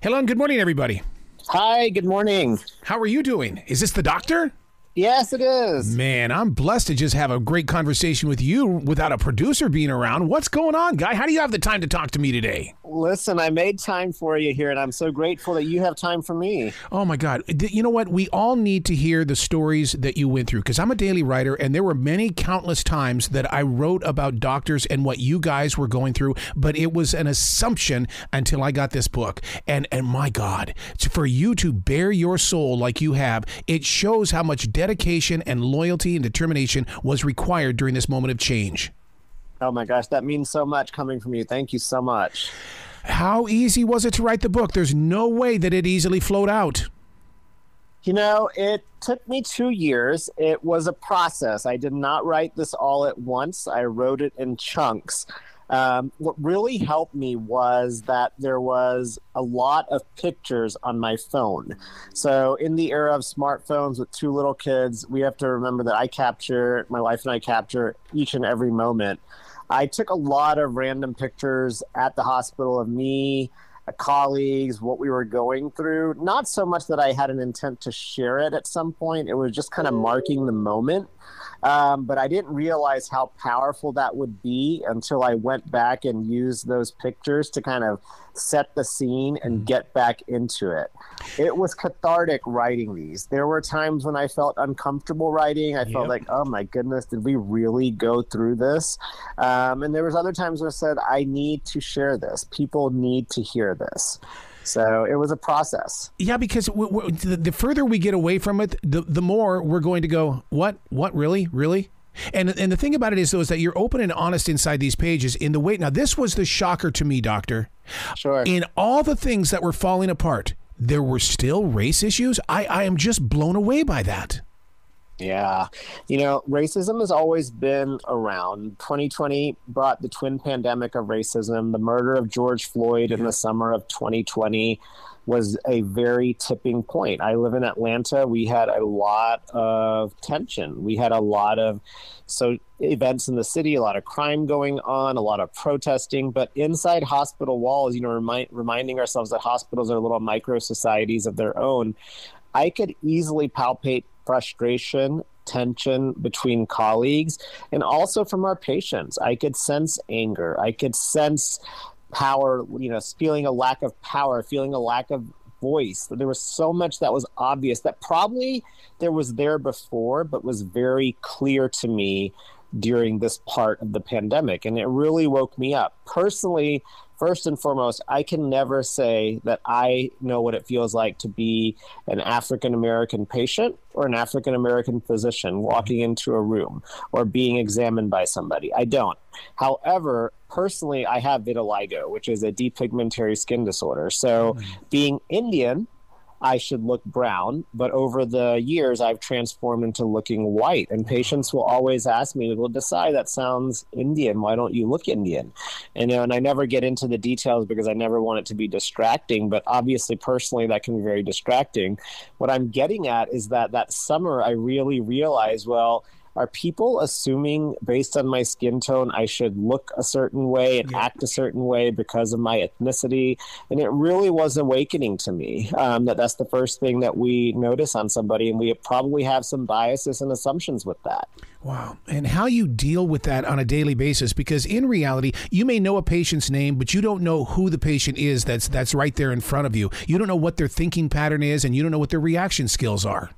Hello and good morning, everybody. Hi, good morning. How are you doing? Is this the doctor? Yes, it is. Man, I'm blessed to just have a great conversation with you without a producer being around. What's going on, guy? How do you have the time to talk to me today? Listen, I made time for you here, and I'm so grateful that you have time for me. Oh, my God. You know what? We all need to hear the stories that you went through, because I'm a daily writer, and there were many countless times that I wrote about doctors and what you guys were going through, but it was an assumption until I got this book. And my God, for you to bare your soul like you have, it shows how much dedication and loyalty and determination was required during this moment of change. Oh my gosh, that means so much coming from you. Thank you so much. How easy was it to write the book? There's no way that it easily flowed out. You know, it took me 2 years. It was a process. I did not write this all at once. I wrote it in chunks. What really helped me was that there was a lot of pictures on my phone. So in the era of smartphones with 2 little kids, we have to remember that my wife and I capture each and every moment. I took a lot of random pictures at the hospital of me, colleagues, what we were going through. Not so much that I had an intent to share it at some point. It was just kind of marking the moment. But I didn't realize how powerful that would be until I went back and used those pictures to kind of set the scene and get back into it. It was cathartic writing these. There were times when I felt uncomfortable writing. I felt like, oh my goodness, did we really go through this? And there was other times when I said, I need to share this. People need to hear this. So it was a process. Yeah, because the further we get away from it, the more we're going to go, what, really? And the thing about it is, though, is that you're open and honest inside these pages in the way. Now, this was the shocker to me, Doctor. Sure. In all the things that were falling apart, there were still race issues. I am just blown away by that. Yeah. You know, racism has always been around. 2020 brought the twin pandemic of racism. The murder of George Floyd in the summer of 2020 was a very tipping point. I live in Atlanta. We had a lot of tension. We had a lot of events in the city, a lot of crime going on, a lot of protesting. But inside hospital walls, you know, reminding ourselves that hospitals are little micro societies of their own, I could easily palpate frustration, tension between colleagues, and also from our patients. I could sense anger. I could sense power, you know, feeling a lack of power, feeling a lack of voice. There was so much that was obvious that probably there was there before, but was very clear to me during this part of the pandemic. And it really woke me up. Personally, first and foremost, I can never say that I know what it feels like to be an African-American patient or an African-American physician walking into a room or being examined by somebody. I don't. However, personally, I have vitiligo, which is a depigmentary skin disorder. So being Indian, I should look brown, but over the years, I've transformed into looking white. And patients will always ask me, well, Desai, that sounds Indian. Why don't you look Indian? And I never get into the details because I never want it to be distracting. But obviously, personally, that can be very distracting. What I'm getting at is that summer, I really realized, well, are people assuming based on my skin tone I should look a certain way and act a certain way because of my ethnicity? And it really was awakening to me that's the first thing that we notice on somebody, and we probably have some biases and assumptions with that. Wow. And how you deal with that on a daily basis, because in reality, you may know a patient's name, but you don't know who the patient is that's right there in front of you. You don't know what their thinking pattern is, and you don't know what their reaction skills are.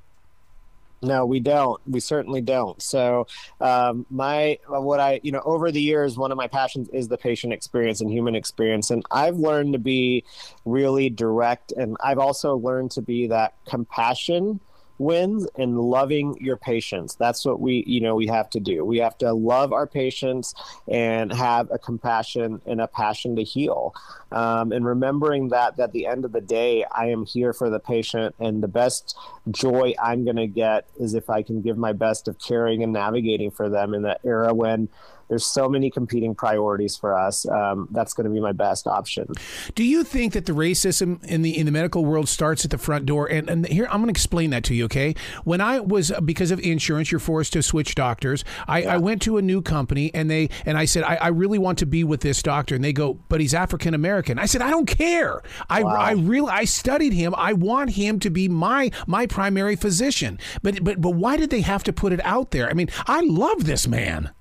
No, we don't. We certainly don't. So over the years, one of my passions is the patient experience and human experience. And I've learned to be really direct. And I've also learned to be that compassion wins and loving your patients. That's what we have to do. We have to love our patients and have a compassion and a passion to heal. And remembering that at the end of the day, I am here for the patient, and the best joy I'm going to get is if I can give my best of caring and navigating for them in that era when there's so many competing priorities for us. That's going to be my best option. Do you think that the racism in the medical world starts at the front door? And here, I'm going to explain that to you, okay? When I was, because of insurance, you're forced to switch doctors. I went to a new company, and I said, I really want to be with this doctor. And they go, but he's African American. I said, I don't care. I studied him. I want him to be my primary physician. But why did they have to put it out there? I mean, I love this man.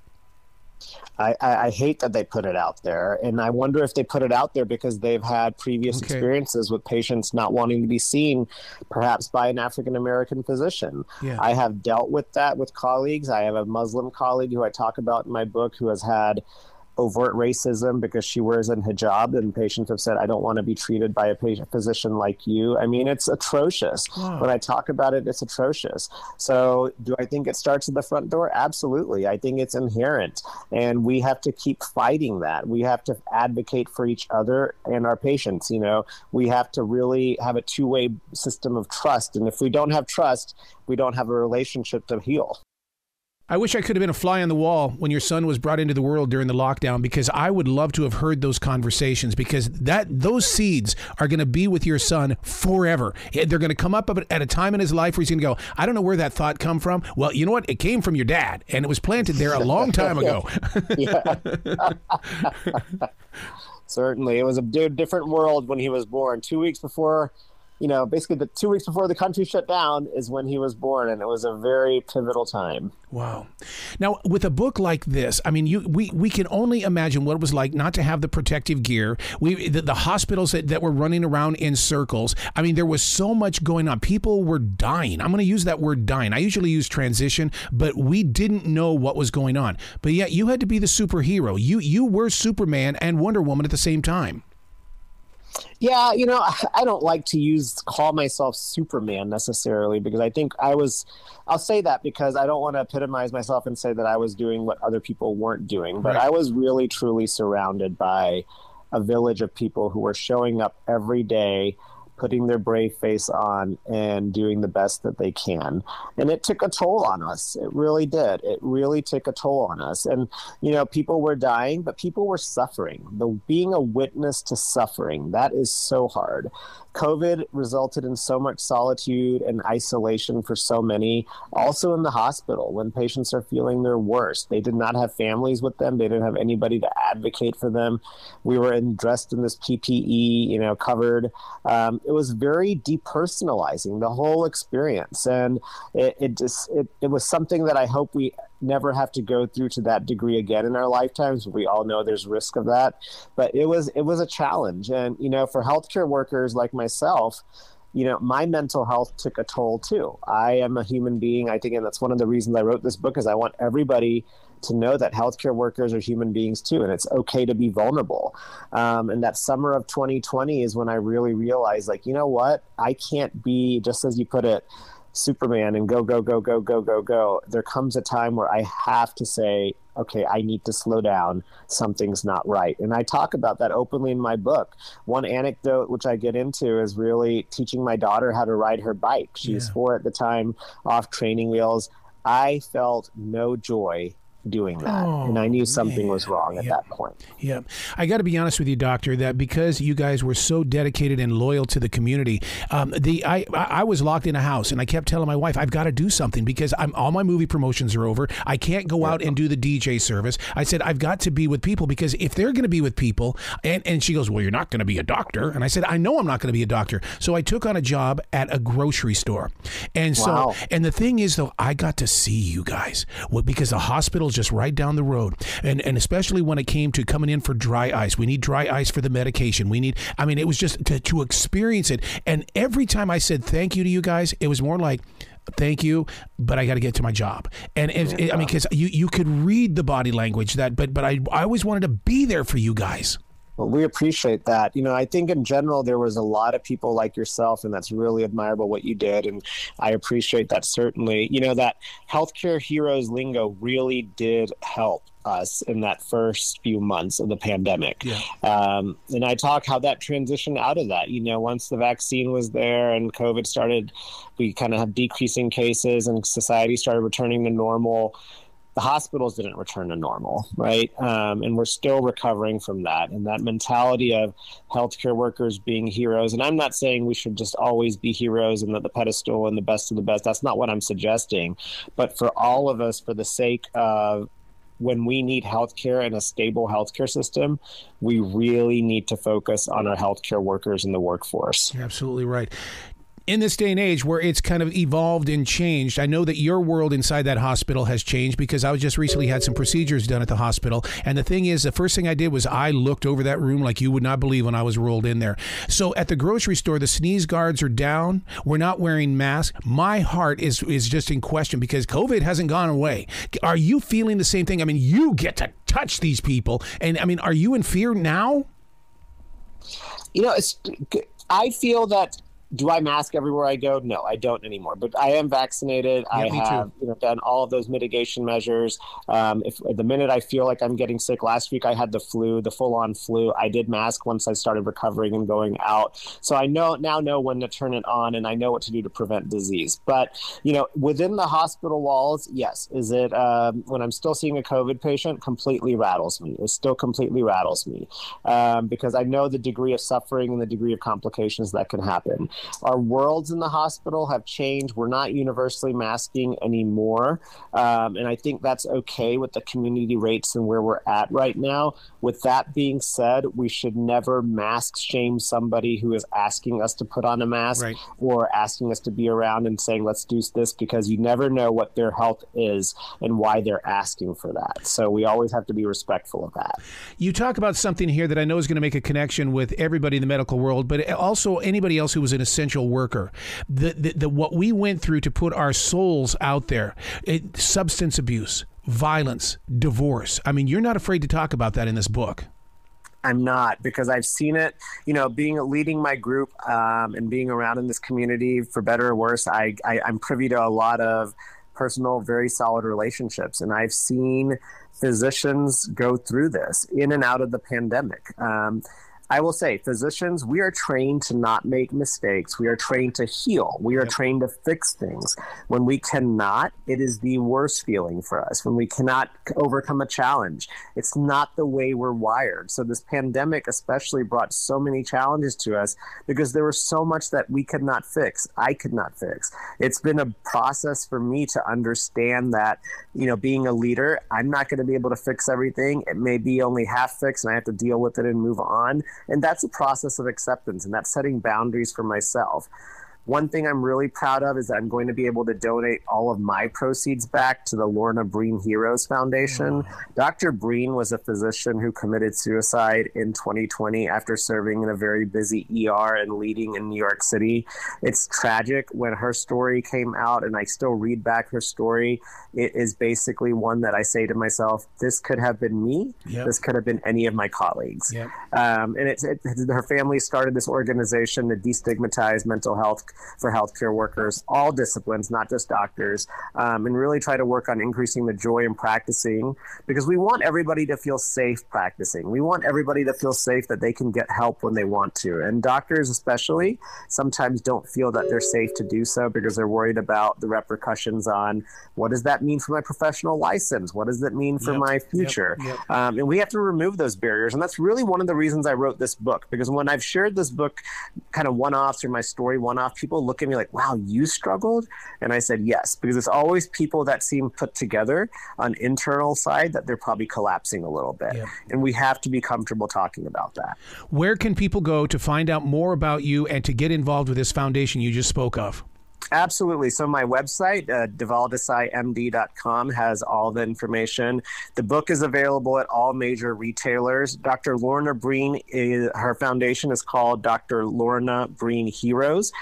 I hate that they put it out there. And I wonder if they put it out there because they've had previous experiences with patients not wanting to be seen, perhaps by an African-American physician. Yeah. I have dealt with that with colleagues. I have a Muslim colleague who I talk about in my book who has had overt racism because she wears a hijab, and patients have said, I don't want to be treated by a physician like you. I mean, it's atrocious. Wow. When I talk about it, it's atrocious. So do I think it starts at the front door? Absolutely. I think it's inherent, and we have to keep fighting that. We have to advocate for each other and our patients. You know, we have to really have a two-way system of trust. And if we don't have trust, we don't have a relationship to heal. I wish I could have been a fly on the wall when your son was brought into the world during the lockdown, because I would love to have heard those conversations, because those seeds are going to be with your son forever. They're going to come up at a time in his life where he's going to go, I don't know where that thought come from. Well, you know what? It came from your dad, and it was planted there a long time ago. Certainly. It was a different world when he was born. 2 weeks before, basically the 2 weeks before the country shut down is when he was born, and it was a very pivotal time. Wow. Now, with a book like this, I mean, we can only imagine what it was like not to have the protective gear. The hospitals that were running around in circles. I mean, there was so much going on. People were dying. I'm going to use that word dying. I usually use transition, but we didn't know what was going on. But yet you had to be the superhero. You were Superman and Wonder Woman at the same time. Yeah, I don't like to call myself Superman necessarily, because I think I'll say that because I don't want to epitomize myself and say that I was doing what other people weren't doing. But I was really, truly surrounded by a village of people who were showing up every day, putting their brave face on and doing the best that they can. And it took a toll on us. It really did. It really took a toll on us. And, people were dying, but people were suffering. Being a witness to suffering, that is so hard. COVID resulted in so much solitude and isolation for so many, also in the hospital when patients are feeling their worst. They did not have families with them. They didn't have anybody to advocate for them. We were dressed in this PPE, covered. It was very depersonalizing, the whole experience. And it was something that I hope we never have to go through to that degree again in our lifetimes. We all know there's risk of that, but it was a challenge. And, for healthcare workers like myself, my mental health took a toll too. I am a human being, I think, and that's one of the reasons I wrote this book, is I want everybody to know that healthcare workers are human beings too, and it's okay to be vulnerable. And that summer of 2020 is when I really realized, you know what? I can't be, just as you put it, Superman and go, go, go, go, go, go, go. There comes a time where I have to say, okay, I need to slow down. Something's not right. And I talk about that openly in my book. One anecdote, which I get into, is really teaching my daughter how to ride her bike. She was 4 at the time, off training wheels. I felt no joy doing that. And I knew something was wrong at that point. Yeah. I got to be honest with you, Doctor, that because you guys were so dedicated and loyal to the community, I was locked in a house, and I kept telling my wife, I've got to do something because all my movie promotions are over. I can't go out and do the DJ service. I said, I've got to be with people, because if they're going to be with people, and she goes, well, you're not going to be a doctor. And I said, I know I'm not going to be a doctor. So I took on a job at a grocery store. And so, and the thing is, though, I got to see you guys because the hospital's just right down the road. And especially when it came to coming in for dry ice. We need dry ice for the medication. It was just to experience it. And every time I said thank you to you guys, it was more like, thank you, but I got to get to my job. And because you could read the body language but I always wanted to be there for you guys. Well, we appreciate that. I think in general, there was a lot of people like yourself, and that's really admirable what you did. And I appreciate that, certainly. That healthcare heroes lingo really did help us in that first few months of the pandemic. Yeah. And I talk how that transitioned out of that. Once the vaccine was there and COVID started, we kind of have decreasing cases and society started returning to normal. the hospitals didn't return to normal, right? And we're still recovering from that. And that mentality of healthcare workers being heroes. And I'm not saying we should just always be heroes and at the pedestal and the best of the best. That's not what I'm suggesting. But for all of us, for the sake of when we need healthcare and a stable healthcare system, we really need to focus on our healthcare workers in the workforce. You're absolutely right. In this day and age where it's kind of evolved and changed, I know that your world inside that hospital has changed because I was just recently had some procedures done at the hospital. And the thing is, the first thing I did was I looked over that room like you would not believe when I was rolled in there. So at the grocery store, the sneeze guards are down. We're not wearing masks. My heart is just in question because COVID hasn't gone away. Are you feeling the same thing? I mean, you get to touch these people. And I mean, are you in fear now? I feel that. Do I mask everywhere I go? No, I don't anymore. But I am vaccinated. Yeah, I have done all of those mitigation measures. If the minute I feel like I'm getting sick, last week I had the flu, the full-on flu. I did mask once I started recovering and going out. So I now know when to turn it on, and I know what to do to prevent disease. But within the hospital walls, yes. Is it when I'm still seeing a COVID patient? Completely rattles me. It still completely rattles me because I know the degree of suffering and the degree of complications that can happen. Our worlds in the hospital have changed. We're not universally masking anymore. And I think that's okay with the community rates and where we're at right now. With that being said, we should never mask shame somebody who is asking us to put on a mask or asking us to be around and saying, let's do this, because you never know what their health is and why they're asking for that. So we always have to be respectful of that. You talk about something here that I know is going to make a connection with everybody in the medical world, but also anybody else who was an essential worker. What we went through to put our souls out there, substance abuse, violence, divorce. I mean, you're not afraid to talk about that in this book. I'm not, because I've seen it, leading my group and being around in this community, for better or worse. I'm privy to a lot of personal, very solid relationships. And I've seen physicians go through this in and out of the pandemic. I will say, physicians, we are trained to not make mistakes. We are trained to heal. We are trained to fix things. When we cannot, it is the worst feeling for us. When we cannot overcome a challenge, it's not the way we're wired. So this pandemic especially brought so many challenges to us because there was so much that we could not fix. I could not fix. It's been a process for me to understand that, being a leader, I'm not going to be able to fix everything. It may be only half fixed and I have to deal with it and move on. And that's a process of acceptance, and that's setting boundaries for myself. One thing I'm really proud of is that I'm going to be able to donate all of my proceeds back to the Lorna Breen Heroes Foundation. Dr. Breen was a physician who committed suicide in 2020 after serving in a very busy ER and leading in New York City. It's tragic. When her story came out, and I still read back her story, it is basically one that I say to myself, this could have been me. Yep. This could have been any of my colleagues. Yep. And her family started this organization to destigmatize mental health for healthcare workers, all disciplines, not just doctors, and really try to work on increasing the joy in practicing, because we want everybody to feel safe practicing. We want everybody to feel safe that they can get help when they want to. And doctors especially sometimes don't feel that they're safe to do so because they're worried about the repercussions on what does that mean for my professional license? What does that mean for my future? And we have to remove those barriers. And that's really one of the reasons I wrote this book, because when I've shared this book kind of one-offs or my story one-off, people look at me like, wow, you struggled? And I said, yes, because it's always people that seem put together on internal side that they're probably collapsing a little bit. And we have to be comfortable talking about that. Where can people go to find out more about you and to get involved with this foundation you just spoke of? Absolutely. So my website, DhavalDesaiMD.com, has all the information. The book is available at all major retailers. Dr. Lorna Breen, her foundation is called Dr. Lorna Breen Heroes,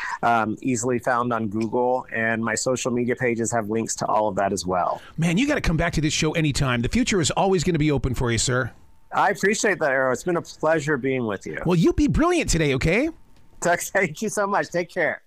easily found on Google. And my social media pages have links to all of that as well. Man, you got to come back to this show anytime. The future is always going to be open for you, sir. I appreciate that, Arrow. It's been a pleasure being with you. Well, you be brilliant today, okay? Thank you so much. Take care.